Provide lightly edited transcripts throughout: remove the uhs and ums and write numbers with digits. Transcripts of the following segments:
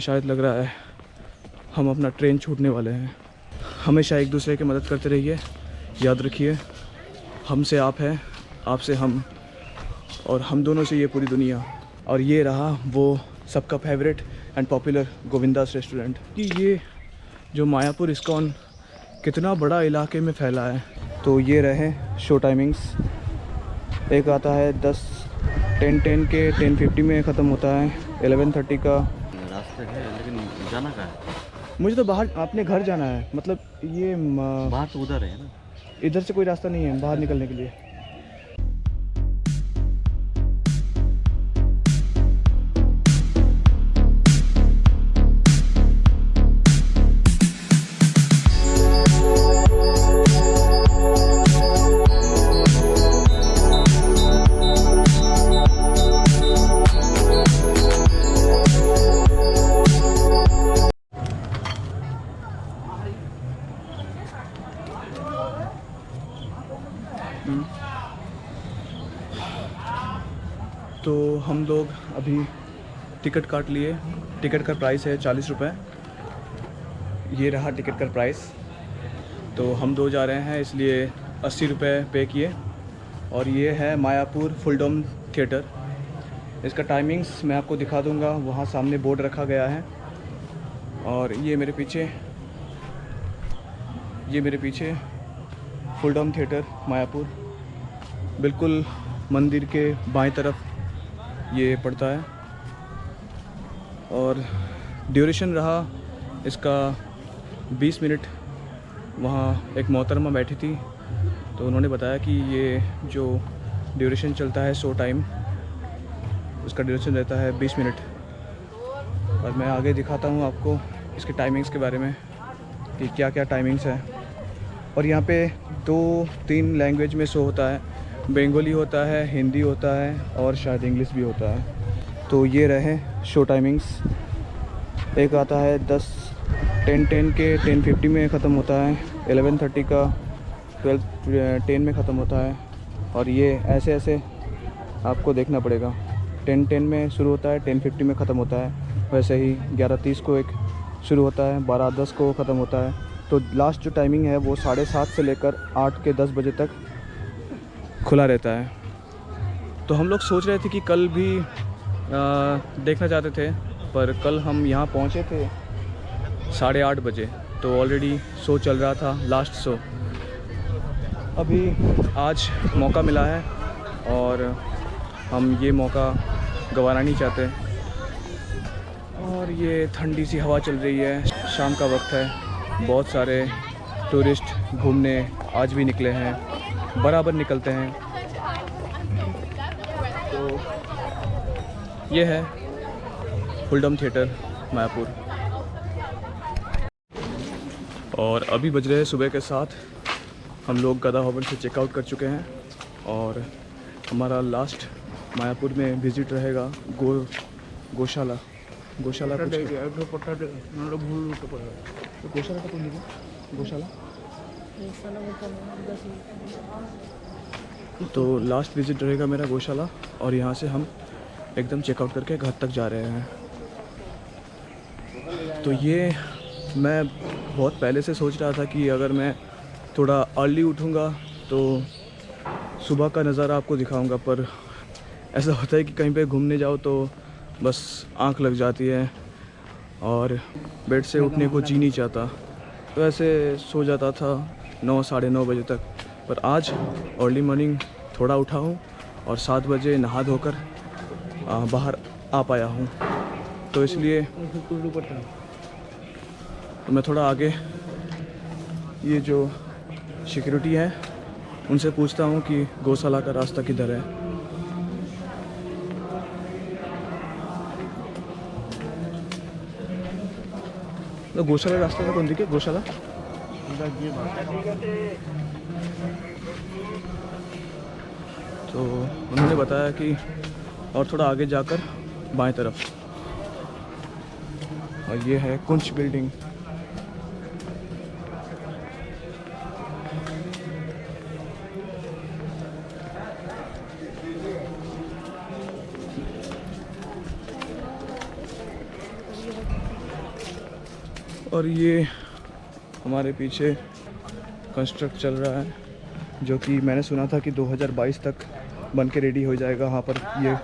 शायद लग रहा है हम अपना ट्रेन छूटने वाले हैं। हमेशा एक दूसरे की मदद करते रहिए, याद रखिए हमसे आप हैं, आपसे हम, और हम दोनों से ये पूरी दुनिया। और ये रहा वो सबका favourite and popular Govindas restaurant. कि ये जो मायापुर इस्कॉन कितना बड़ा इलाके में फैला है। तो ये रहे शो टाइमिंग्स। एक आता है 10 के 10:50 में ख़त्म होता है, 11:30 का। रास्ते है लेकिन जाना कहाँ है? मुझे तो बाहर अपने घर जाना है, मतलब ये बाहर तो उधर है ना, इधर से कोई रास्ता नहीं है बाहर निकलने के लिए। तो हम लोग अभी टिकट काट लिए। टिकट का प्राइस है 40 रुपये। ये रहा टिकट का प्राइस। तो हम दो जा रहे हैं इसलिए 80 रुपये पे किए। और ये है मायापुर फुलडोम थिएटर। इसका टाइमिंग्स मैं आपको दिखा दूंगा, वहाँ सामने बोर्ड रखा गया है। और ये मेरे पीछे फुलडोम थिएटर मायापुर, बिल्कुल मंदिर के बाएं तरफ ये पड़ता है। और ड्यूरेशन रहा इसका 20 मिनट। वहाँ एक मोहतरमा बैठी थी तो उन्होंने बताया कि ये जो ड्यूरेशन चलता है शो टाइम, उसका ड्यूरेशन रहता है 20 मिनट। और मैं आगे दिखाता हूँ आपको इसके टाइमिंग्स के बारे में कि क्या क्या टाइमिंग्स है। और यहाँ पे 2-3 लैंग्वेज में शो होता है, बंगाली होता है, हिंदी होता है और शायद इंग्लिश भी होता है। तो ये रहे शो टाइमिंग्स। एक आता है 10 के 10:50 में ख़त्म होता है, 11:30 का 12:10 में ख़त्म होता है। और ये ऐसे ऐसे आपको देखना पड़ेगा, 10:10 में शुरू होता है, 10:50 में ख़त्म होता है। वैसे ही 11:30 को एक शुरू होता है, 12:10 को ख़त्म होता है। तो लास्ट जो टाइमिंग है वो 7:30 से लेकर 8 के 10 बजे तक खुला रहता है। तो हम लोग सोच रहे थे कि कल भी देखना चाहते थे, पर कल हम यहाँ पहुँचे थे 8:30 बजे, तो ऑलरेडी शो चल रहा था, लास्ट शो। अभी आज मौका मिला है और हम ये मौका गंवाना नहीं चाहते। और ये ठंडी सी हवा चल रही है, शाम का वक्त है, बहुत सारे टूरिस्ट घूमने आज भी निकले हैं, बराबर निकलते हैं। तो ये है फुलडोम थिएटर मायापुर। और अभी बज रहे हैं सुबह के 7। हम लोग गदा भवन से चेकआउट कर चुके हैं और हमारा लास्ट मायापुर में विज़िट रहेगा गौशाला गौशाला का तो लास्ट विज़िट रहेगा मेरा गौशाला। और यहाँ से हम एकदम चेकआउट करके घर तक जा रहे हैं। तो ये मैं बहुत पहले से सोच रहा था कि अगर मैं थोड़ा अर्ली उठूँगा तो सुबह का नज़ारा आपको दिखाऊंगा, पर ऐसा होता है कि कहीं पे घूमने जाओ तो बस आंख लग जाती है और बेड से उठने को जी नहीं चाहता। तो ऐसे सो जाता था 9 साढ़े 9 बजे तक। पर आज अर्ली मॉर्निंग थोड़ा उठा हूँ और 7 बजे नहा धोकर बाहर आ पाया हूँ। तो इसलिए तो मैं थोड़ा आगे ये जो सिक्योरिटी है उनसे पूछता हूँ कि गौशाला का रास्ता किधर है। तो गौशाला रास्ता का कौन दिखे गौशाला? तो उन्होंने बताया कि और थोड़ा आगे जाकर बाएं तरफ, और ये है कुंच बिल्डिंग। और ये हमारे पीछे कंस्ट्रक्ट चल रहा है, जो कि मैंने सुना था कि 2022 तक बन के रेडी हो जाएगा। वहाँ पर ये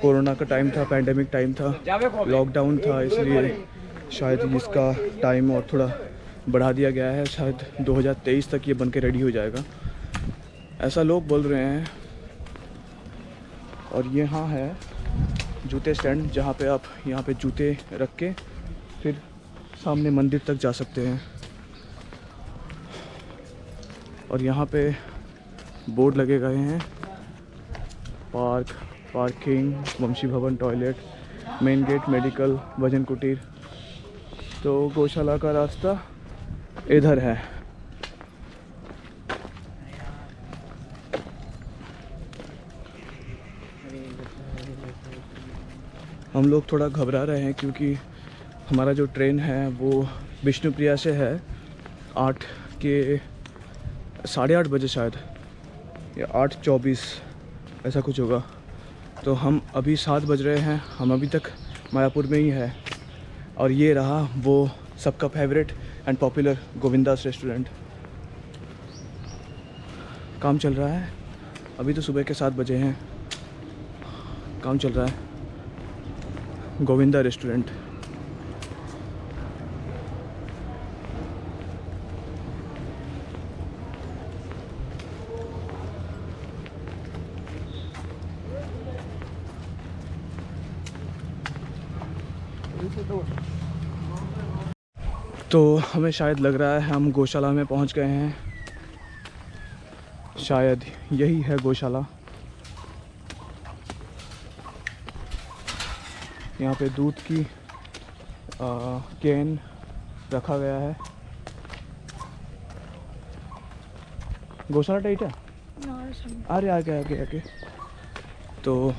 कोरोना का टाइम था, पैंडेमिक टाइम था, लॉकडाउन था, इसलिए शायद इसका टाइम और थोड़ा बढ़ा दिया गया है। शायद 2023 तक ये बन के रेडी हो जाएगा, ऐसा लोग बोल रहे हैं। और यहाँ है जूते स्टैंड, जहाँ पे आप यहाँ पे जूते रख के फिर सामने मंदिर तक जा सकते हैं। और यहाँ पे बोर्ड लगे गए हैं, पार्क, पार्किंग, वंशी भवन, टॉयलेट, मेन गेट, मेडिकल, भजन कुटीर। तो गौशाला का रास्ता इधर है। हम लोग थोड़ा घबरा रहे हैं क्योंकि हमारा जो ट्रेन है वो विष्णुप्रिया से है 8 के 8:30 बजे शायद, या 8:24 ऐसा कुछ होगा। तो हम अभी 7 बज रहे हैं, हम अभी तक मायापुर में ही है। और ये रहा वो सबका favourite and popular Govindas restaurant. काम चल रहा है, अभी तो सुबह के 7 बजे हैं, काम चल रहा है। गोविंदा रेस्टोरेंट। तो हमें शायद लग रहा है हम गौशाला में पहुंच गए हैं, शायद यही है गौशाला। यहाँ पे दूध की कैन रखा गया है। गौशाला टाइट है, अरे आगे आगे आगे। तो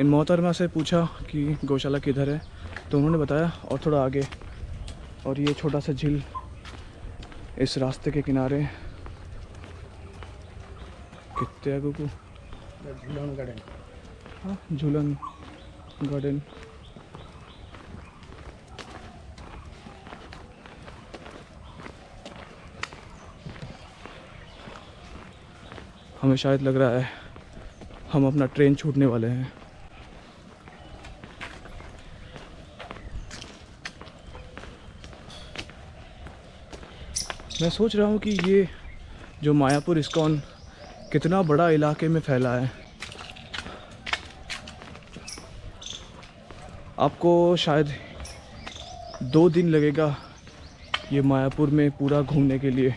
इन मोहतरमा से पूछा कि गौशाला किधर है, तो उन्होंने बताया और थोड़ा आगे। और ये छोटा सा झील इस रास्ते के किनारे। कितने आगे को झूलन गार्डन, हाँ झूलन गार्डन। हमें शायद लग रहा है हम अपना ट्रेन छूटने वाले हैं। मैं सोच रहा हूँ कि ये जो मायापुर इस्कॉन कितना बड़ा इलाके में फैला है। आपको शायद 2 दिन लगेगा ये मायापुर में पूरा घूमने के लिए।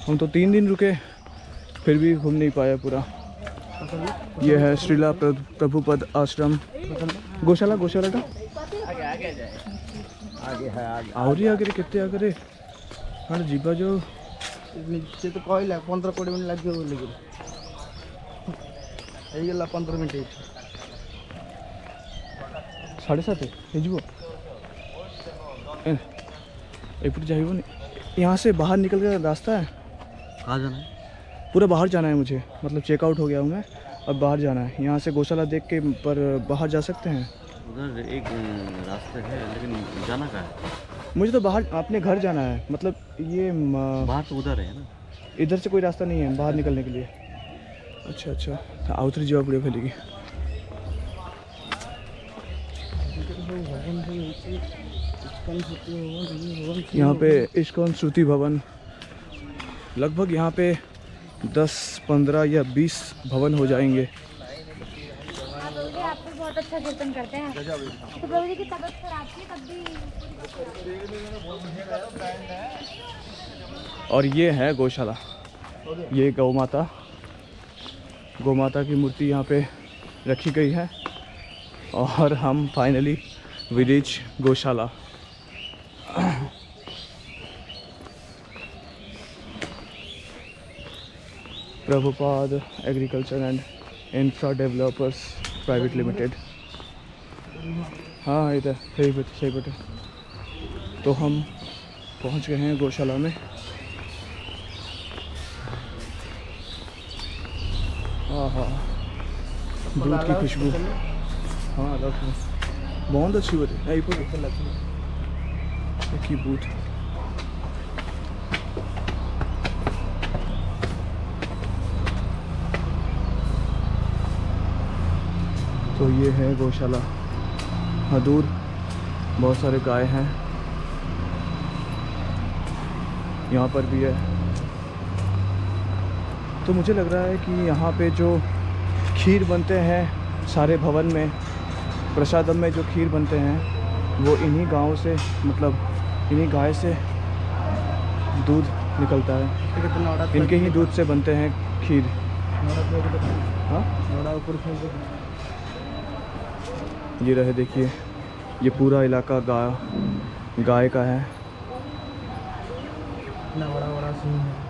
हम तो 3 दिन रुके, फिर भी घूम नहीं पाया पूरा। ये है श्रीला प्रभुपद आश्रम गौशाला। गौशाला का आगे है, आगे आहरी आगे कितने आगे हाँ जीवा जो नीचे तो कहला 15-20 मिनट लगे बोलिक ହେଇଗଲା 15 मिनट। 7:30 ହେଇଯିବ एपट जाइबनी। यहाँ से बाहर निकल के रास्ता है। कहाँ जाना है? पूरा बाहर जाना है मुझे, मतलब चेकआउट हो गया हूँ मैं, अब बाहर जाना है। यहाँ से गौशाला देख के पर बाहर जा सकते हैं। उधर एक रास्ते है, लेकिन जाना कहाँ है? मुझे तो बाहर अपने घर जाना है, मतलब ये बाहर तो उधर है ना, इधर से कोई रास्ता नहीं है बाहर निकलने के लिए। अच्छा अच्छा, आउतरी जीवा पड़े फैलेगी। यहाँ पे इस्कॉन श्रुति भवन, लगभग यहाँ पे 10, 15 या 20 भवन हो जाएंगे। आप तो बहुत अच्छा कीर्तन करते हैं। तो प्रभु जी की तबीयत खराब थी तब भी। और ये है गौशाला, ये गौ माता की मूर्ति यहाँ पे रखी गई है। और हम फाइनली वी रीच गौशाला। Prabhupada agriculture and infra developers private limited. हाँ इधर सही बेटे। तो हम पहुंच गए हैं गौशाला में। हाँ दूध की खुशबू, हाँ बहुत अच्छी बात है। एक ही बूथ। तो ये है गौशाला। हाँ, दूर बहुत सारे गाय हैं, यहाँ पर भी है। तो मुझे लग रहा है कि यहाँ पे जो खीर बनते हैं सारे भवन में, प्रसादम में जो खीर बनते हैं वो इन्हीं गाँव से, मतलब इन्हीं गाय से दूध निकलता है, इनके ही दूध से बनते हैं खीर। हाँ, ये रहे, देखिए ये पूरा इलाका गाय का है। इतना बड़ा बड़ा सीन है।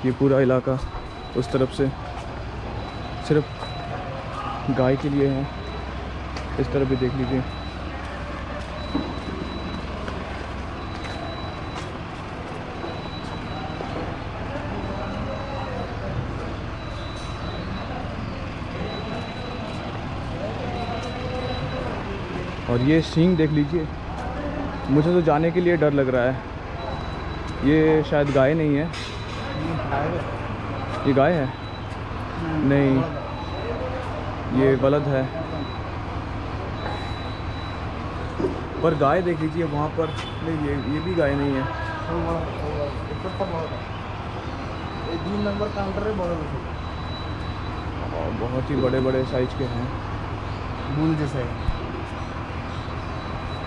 ये पूरा इलाका उस तरफ से सिर्फ गाय के लिए है। इस तरफ भी देख लीजिए। और ये सींग देख लीजिए। मुझे तो जाने के लिए डर लग रहा है। ये शायद गाय नहीं है। ये गाय है? नहीं, ये बलद है। पर गाय देख लीजिए वहाँ पर। नहीं, ये भी गाय नहीं है। 3 नंबर काउंटर है, बड़े और बहुत ही बड़े बड़े साइज के हैं, बुल जैसे है।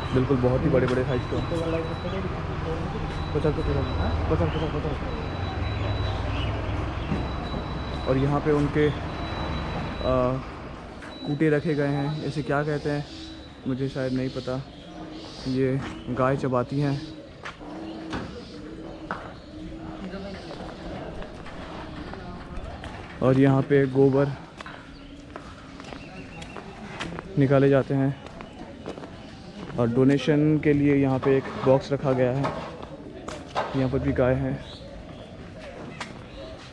बिल्कुल बहुत ही बड़े बड़े साइज के। और यहाँ पे उनके कूटे रखे गए हैं, ऐसे क्या कहते हैं मुझे शायद नहीं पता। ये गाय चबाती हैं। और यहाँ पे गोबर निकाले जाते हैं और डोनेशन के लिए यहाँ पे एक बॉक्स रखा गया है। यहाँ पर भी गाय हैं।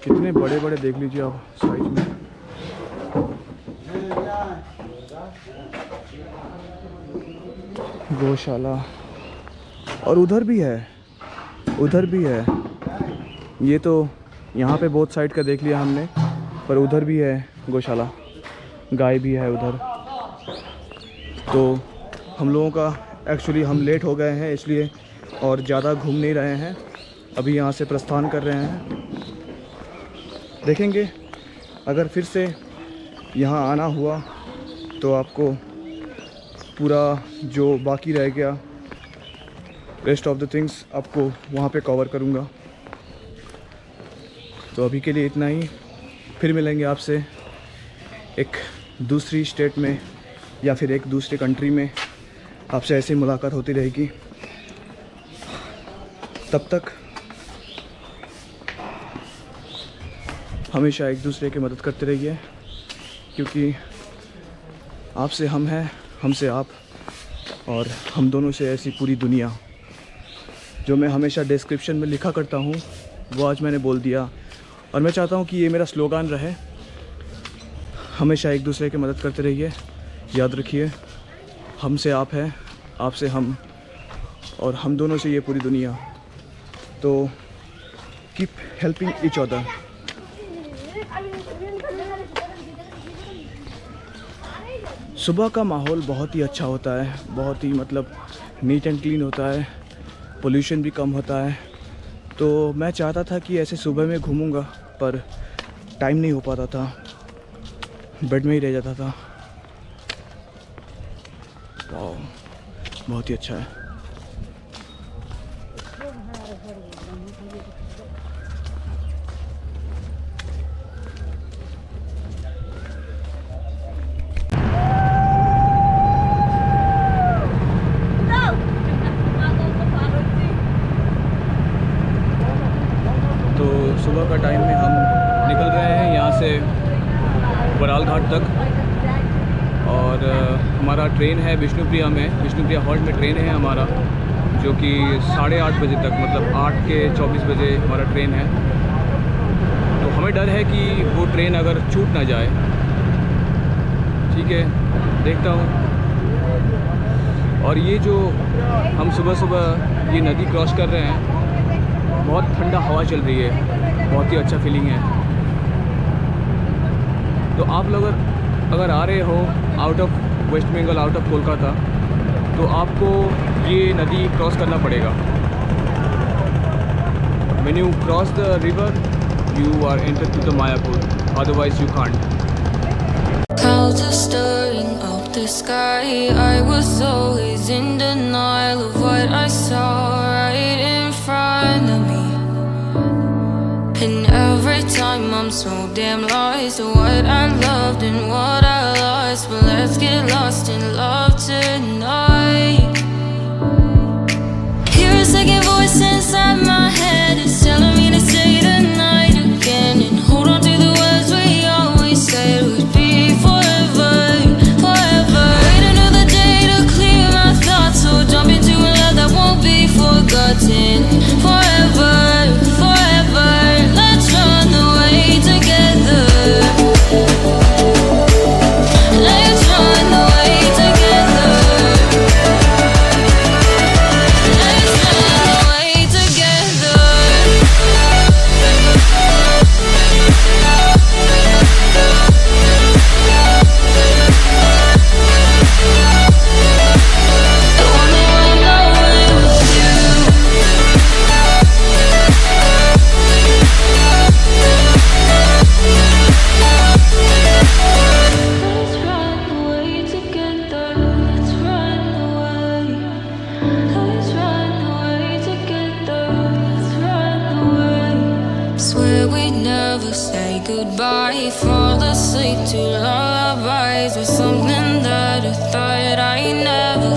कितने बड़े बड़े देख लीजिए आप साइज में। गौशाला। और उधर भी है, उधर भी है। ये तो यहाँ पे बोथ साइड का देख लिया हमने, पर उधर भी है गौशाला, गाय भी है उधर। तो हम लोगों का एक्चुअली हम लेट हो गए हैं इसलिए, और ज़्यादा घूम नहीं रहे हैं, अभी यहाँ से प्रस्थान कर रहे हैं। देखेंगे अगर फिर से यहाँ आना हुआ तो आपको पूरा जो बाकी रह गया रेस्ट ऑफ द थिंग्स आपको वहाँ पे कवर करूँगा। तो अभी के लिए इतना ही। फिर मिलेंगे आपसे एक दूसरी स्टेट में या फिर एक दूसरे कंट्री में। आपसे ऐसी मुलाकात होती रहेगी। तब तक हमेशा एक दूसरे की मदद करते रहिए, क्योंकि आपसे हम हैं, हमसे आप, और हम दोनों से ऐसी पूरी दुनिया। जो मैं हमेशा डिस्क्रिप्शन में लिखा करता हूँ वो आज मैंने बोल दिया, और मैं चाहता हूँ कि ये मेरा स्लोगान रहे। हमेशा एक दूसरे की मदद करते रहिए। याद रखिए, हमसे आप हैं, आपसे हम, और हम दोनों से ये पूरी दुनिया। तो कीप हेल्पिंग ईच अदर। सुबह का माहौल बहुत ही अच्छा होता है, बहुत ही मतलब नीट एंड क्लीन होता है, पोल्यूशन भी कम होता है। तो मैं चाहता था कि ऐसे सुबह में घूमूंगा, पर टाइम नहीं हो पाता था, बेड में ही रह जाता था। वाह, बहुत ही अच्छा है। तो सुबह का टाइम में हम निकल रहे हैं यहाँ से बराल घाट तक, और हमारा ट्रेन है विष्णुप्रिया में, विष्णुप्रिया हॉल्ट में ट्रेन है हमारा, जो कि 8:30 बजे तक, मतलब 8:24 बजे हमारा ट्रेन है। तो हमें डर है कि वो ट्रेन अगर छूट ना जाए, ठीक है, देखता हूँ। और ये जो हम सुबह सुबह ये नदी क्रॉस कर रहे हैं, बहुत ठंडा हवा चल रही है, बहुत ही अच्छा फीलिंग है। तो आप लोग अगर आ रहे हो out of West Bengal, out of Kolkata, तो आपको ये नदी क्रॉस करना पड़ेगा। When you cross the river, you are entered to the Mayapur. Otherwise, you can't. Clouds are stirring up the sky. I was always in denial of what I saw right in front of me. And every time I'm so damn lost to what I loved and what I lost. But let's get lost in love tonight. Hear a second voice inside my head. It's telling me to stay the night again and hold on to the words we always said would be forever, forever. Wait another day to clear my thoughts, so jump into a love that won't be forgotten. Forever, forever. Let's run away together. Let's run away together. Let's run away together. I wanna run away with you. Let's run away together. Let's run away. Let's run away together. Let's run away. Swear we'd never say goodbye. Fall asleep to lullabies with something that I thought I never